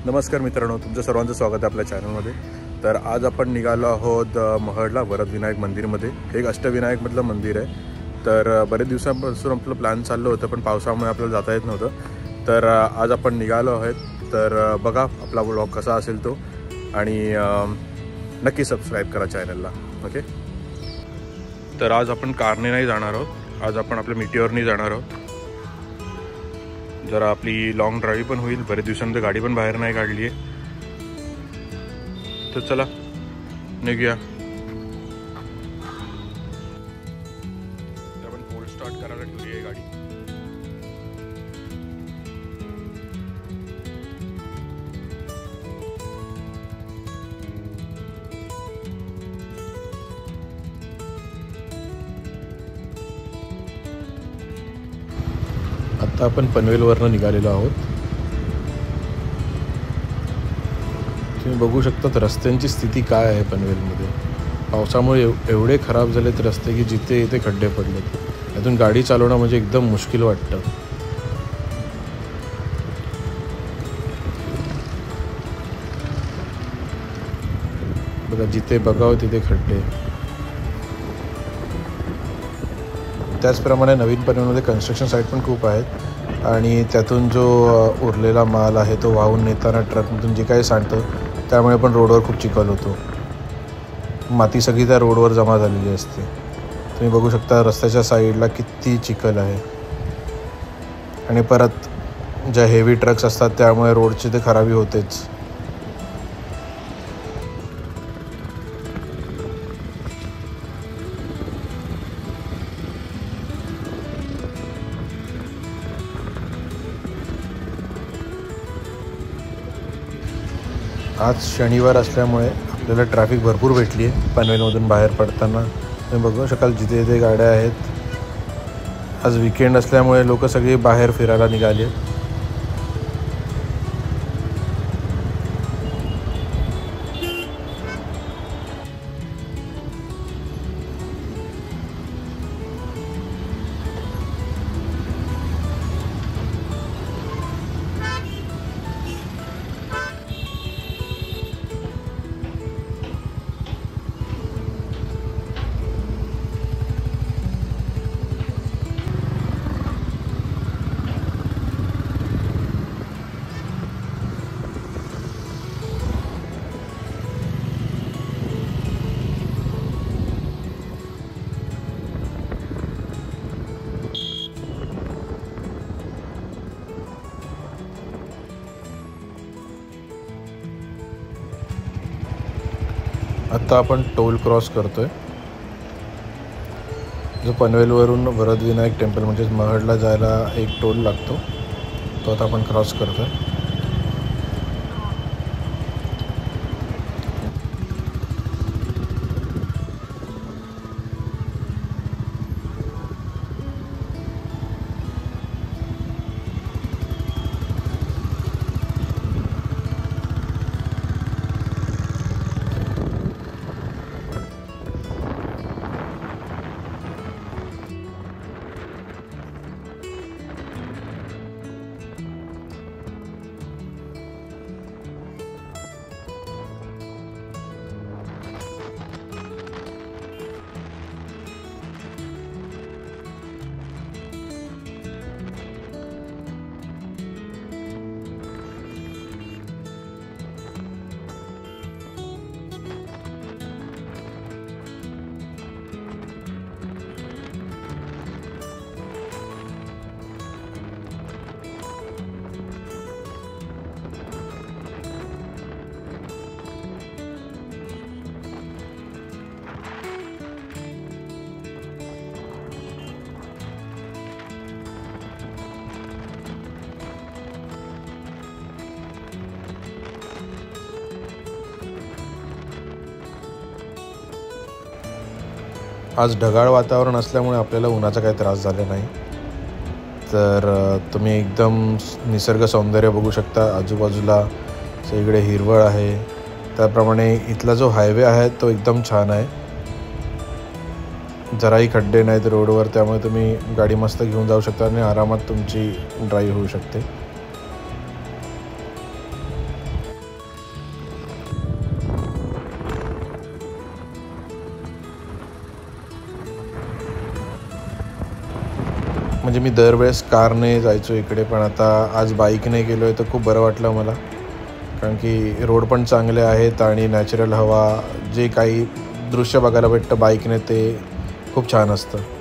नमस्कार मित्रांनो, तुमचं सर्वांचं स्वागत आहे आपल्या चॅनलमध्ये। तर आज आपण निघालो आहोत महडला वरदविनायक मंदिरमध्ये। एक अष्टविनायकमधलं मंदिर आहे। तर बरेच दिवसांपासून आपलं प्लॅन चाललं होतं, पण पावसामुळे आपल्याला जाता येत नव्हतं। तर आज आपण निघालो आहोत। तर बघा आपला व्लॉग कसा असेल तो, आणि नक्की सबस्क्राईब करा चॅनलला। ओके, तर आज आपण कारने नाही जाणार आहोत, आज आपण आपल्या मिटिओरनी जाणार आहोत। जरा आपली लॉंग ड्राईव्ह पण होईल, बरेच दिवसांनंतर गाडी पण बाहेर नाही काढली आहे। तर चला निघूया। आपण कोल्ड स्टार्ट करायला ठेवली आहे गाडी। आता आपण पनवेलवरनं निघालेलो आहोत। तुम्ही बघू शकता रस्त्यांची स्थिती काय आहे पनवेलमध्ये। पावसामुळे एवढे खराब झालेत रस्ते की जिथे इथे खड्डे पडलेत। यातून गाडी चालवणं म्हणजे एकदम मुश्किल वाटतं। बघा, जिथे बघावं तिथे खड्डे। त्याचप्रमाणे नवीन पनवेलमध्ये कन्स्ट्रक्शन साईट पण खूप आहेत, आणि त्यातून जो उरलेला माल आहे तो वाहून नेताना ट्रकमधून जे काही सांडतं त्यामुळे पण रोडवर खूप चिखल होतो। माती सगळी त्या रोडवर जमा झालेली असते। तुम्ही बघू शकता रस्त्याच्या साईडला किती चिखल आहे। आणि परत ज्या हेवी ट्रक्स असतात त्यामुळे रोडची ते खराबी होतेच। आज शनिवार असल्यामुळे आपल्याला ट्रॅफिक भरपूर भेटली आहे पनवेलमधून बाहेर पडताना। तुम्ही बघू शकाल जिथे जिथे गाड्या आहेत। आज वीकेंड असल्यामुळे लोक सगळे बाहेर फिरायला निघाले। आता आपण टोल क्रॉस करतोय। जो पनवेलवरून वरदविनायक टेम्पल म्हणजे महडला जायला एक टोल लागतो, तो आता आपण क्रॉस करतोय। आज ढगाळ वातावरण असल्यामुळे आपल्याला उन्हाचा काही त्रास झाला नाही। तर तुम्ही एकदम निसर्ग सौंदर्य बघू शकता। आजूबाजूला सगळीकडे हिरवळ आहे। त्याप्रमाणे इथला जो हायवे आहे तो एकदम छान आहे। जराही खड्डे नाहीत रोडवर, त्यामुळे तुम्ही गाडी मस्त घेऊन जाऊ शकता आणि आरामात तुमची ड्राईव्ह होऊ शकते। म्हणजे मी दरवेळेस कारने जायचो इकडे, पण आता आज बाईकने गेलो आहे तर खूप बरं वाटलं मला, कारण की रोड पण चांगले आहेत आणि नॅचरल हवा, जे काही दृश्य बघायला भेटतं बाईकने ते खूप छान असतं.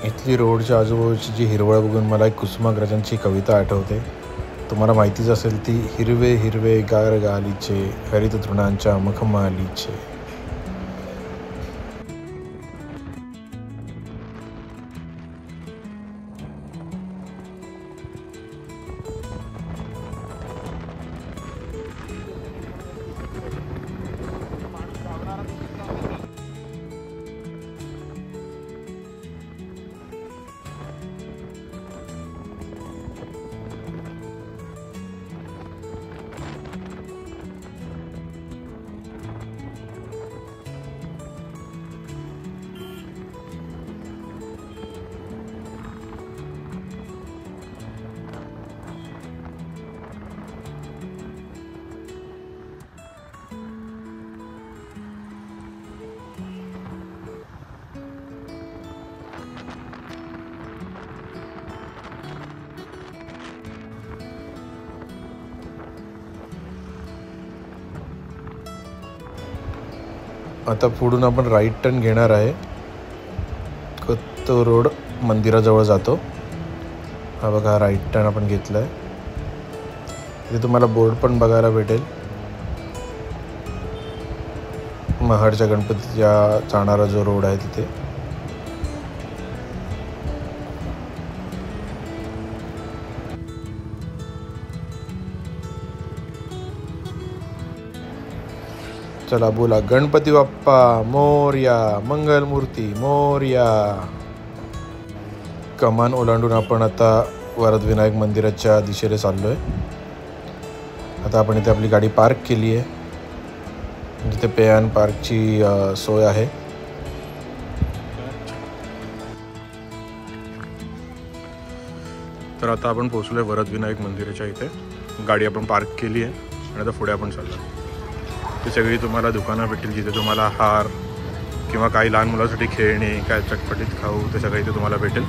इथली रोडच्या आजूबाजूची जी हिरवळ बघून मला एक कुसुमाग्रजांची कविता आठवते. तुम्हाला माहितीच असेल ती, हिरवे हिरवे गार गालीचे हरित तृणांच्या मखमालीचे. आता पुढून आपण राईट टर्न घेणार आहे. तो रोड मंदिराजवळ जातो. हा बघा, राईट टर्न आपण घेतला आहे. इथे तुम्हाला बोर्ड पण बघायला भेटेल, महाडच्या गणपतीच्या जाणारा जो रोड आहे तिथे. चला बोला, गणपती बाप्पा मोरया, मंगलमूर्ती मोरया. कमान ओलांडून आपण आता वरदविनायक मंदिराच्या दिशेने चाललो आहे. आता आपण इथे आपली गाडी पार्क केली आहे, जिथे पे अँड पार्कची सोय आहे. तर आता आपण पोहोचलो आहे वरदविनायक मंदिराच्या इथे. गाडी आपण पार्क केली आहे आणि आता पुढे आपण चाललो. ती सगळी तुम्हाला दुकानं भेटेल, जिथे तुम्हाला हार किंवा काही लहान मुलांसाठी खेळणी, काय चटपटीत खाऊ, ते सगळं इथे तुम्हाला भेटेल.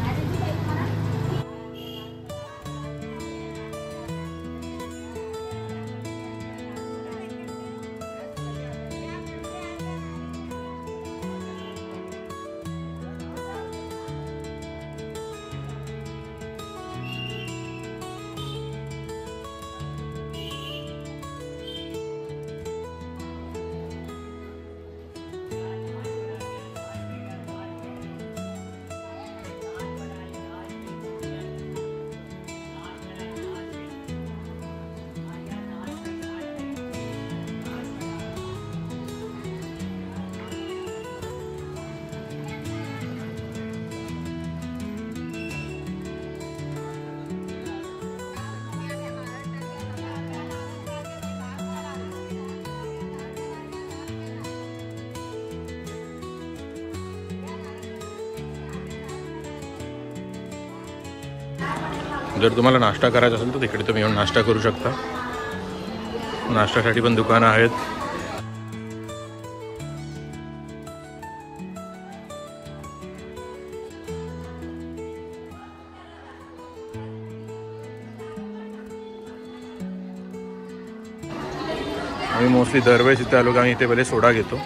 जर तुम्हाला नाश्ता करायचा असेल तर तिकडे तुम्ही येऊन नाश्ता करू शकता. नाश्त्यासाठी पण दुकानं आहेत. आम्ही मोस्टली दरवेळेस इथे आलो की आम्ही इथे पहिले सोडा घेतो.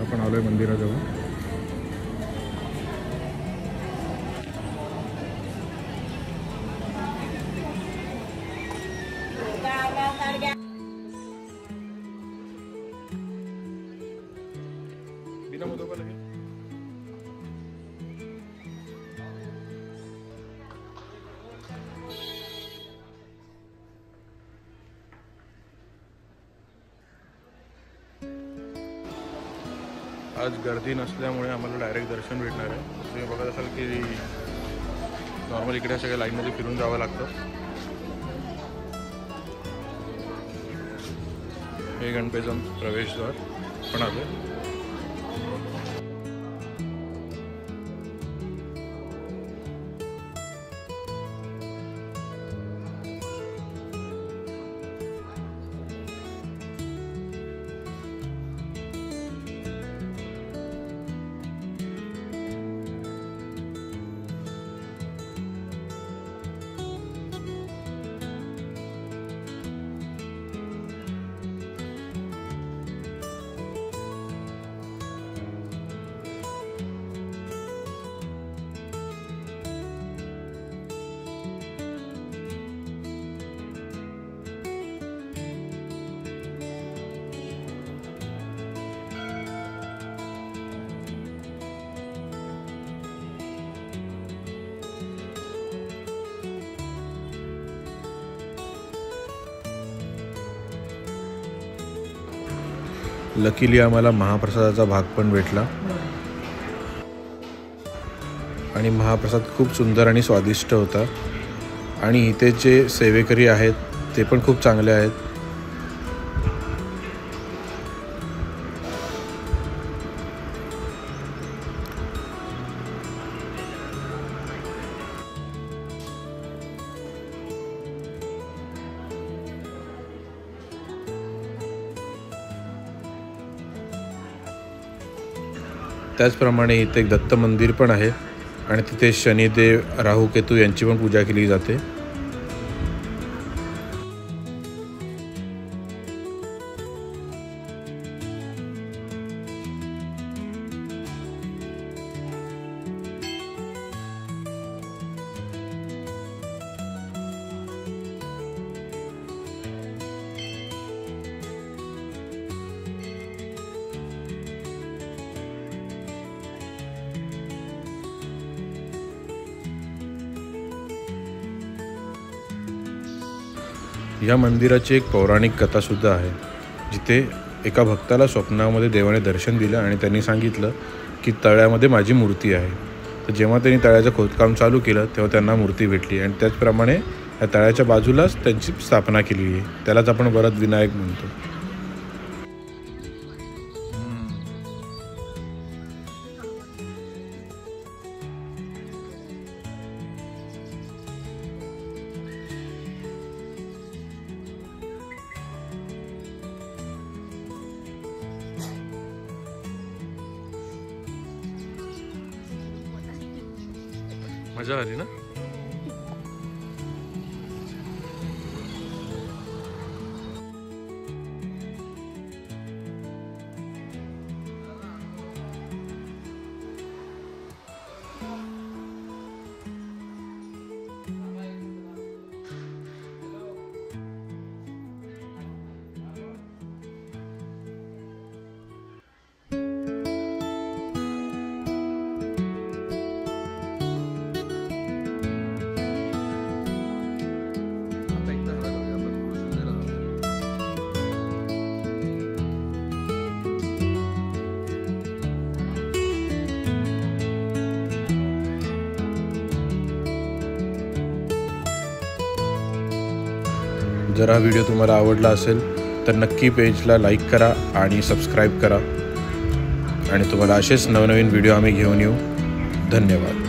आपण आलोय मंदिराजवळ. आज गर्दी नसल्यामुळे आम्हाला डायरेक्ट दर्शन भेटणार आहे. तुम्ही बघत असाल की नॉर्मल इकडे सगळ्या लाईनमध्ये फिरून जावं लागतं. हे गणपतीचं प्रवेशद्वार पण आलं. लकीली आम्हाला महाप्रसादाचा भाग पण भेटला आणि महाप्रसाद खूप सुंदर आणि स्वादिष्ट होता. आणि इथे जे सेवेकरी आहेत ते पण खूप चांगले आहेत. त्याचप्रमाणे इथे एक दत्त मंदिर पण आहे आणि तिथे शनिदेव, राहू, केतू यांची पण पूजा केली जाते. या मंदिराची एक पौराणिक कथासुद्धा आहे, जिथे एका भक्ताला स्वप्नामध्ये देवाने दर्शन दिलं आणि त्यांनी सांगितलं की तळ्यामध्ये माझी मूर्ती आहे. तर जेव्हा त्यांनी तळ्याचं खोदकाम चालू केलं तेव्हा त्यांना मूर्ती भेटली आणि त्याचप्रमाणे या तळ्याच्या बाजूलाच त्यांची स्थापना केली आहे. त्यालाच आपण वरद विनायक म्हणतो. मजा आली ना. जर हा व्हिडिओ तुम्हाला आवडला असेल तर नक्की पेजला लाईक करा आणि सबस्क्राईब करा आणि तुम्हाला असेच नवनवीन व्हिडिओ आम्ही घेऊन येऊ. धन्यवाद.